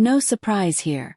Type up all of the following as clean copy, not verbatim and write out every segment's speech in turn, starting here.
No surprise here.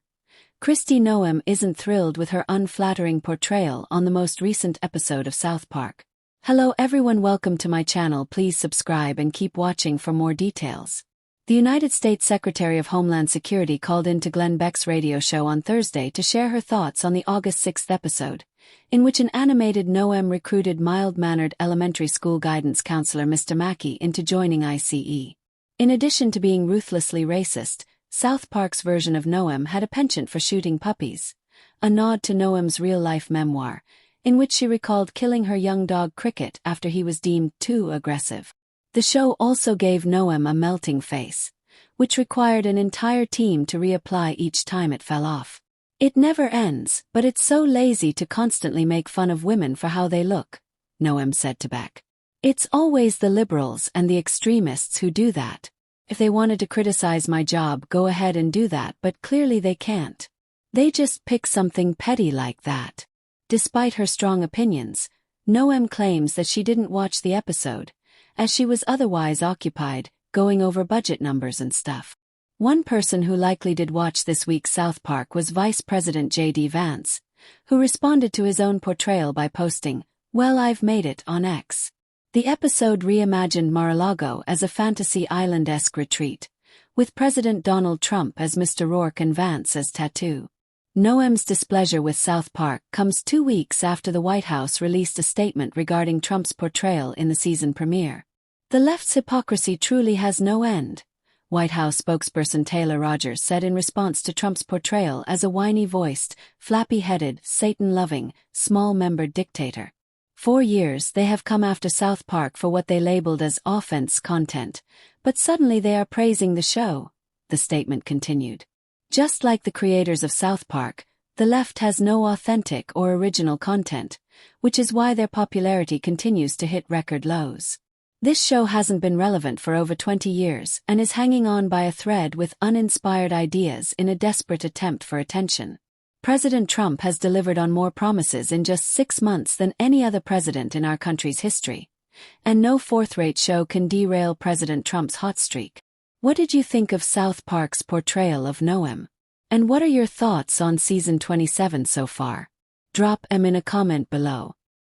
Kristi Noem isn't thrilled with her unflattering portrayal on the most recent episode of South Park. Hello everyone, welcome to my channel. Please subscribe and keep watching for more details. The United States Secretary of Homeland Security called into Glenn Beck's radio show on Thursday to share her thoughts on the August 6 episode, in which an animated Noem recruited mild-mannered elementary school guidance counselor Mr. Mackey into joining ICE. In addition to being ruthlessly racist, South Park's version of Noem had a penchant for shooting puppies, a nod to Noem's real-life memoir, in which she recalled killing her young dog Cricket after he was deemed too aggressive. The show also gave Noem a melting face, which required an entire team to reapply each time it fell off. It never ends, but it's so lazy to constantly make fun of women for how they look, Noem said to Beck. It's always the liberals and the extremists who do that. If they wanted to criticize my job, go ahead and do that, but clearly they can't. They just pick something petty like that. Despite her strong opinions, Noem claims that she didn't watch the episode, as she was otherwise occupied, going over budget numbers and stuff. One person who likely did watch this week's South Park was Vice President J.D. Vance, who responded to his own portrayal by posting, "Well, I've made it," on X. The episode reimagined Mar-a-Lago as a fantasy island-esque retreat, with President Donald Trump as Mr. Rourke and Vance as Tattoo. Noem's displeasure with South Park comes 2 weeks after the White House released a statement regarding Trump's portrayal in the season premiere. The left's hypocrisy truly has no end, White House spokesperson Taylor Rogers said in response to Trump's portrayal as a whiny-voiced, flappy-headed, Satan-loving, small-membered dictator. For years they have come after South Park for what they labeled as offense content, but suddenly they are praising the show, the statement continued. Just like the creators of South Park, the left has no authentic or original content, which is why their popularity continues to hit record lows. This show hasn't been relevant for over 20 years and is hanging on by a thread with uninspired ideas in a desperate attempt for attention. President Trump has delivered on more promises in just 6 months than any other president in our country's history, and no fourth-rate show can derail President Trump's hot streak. What did you think of South Park's portrayal of Noem? And what are your thoughts on season 27 so far? Drop them in a comment below.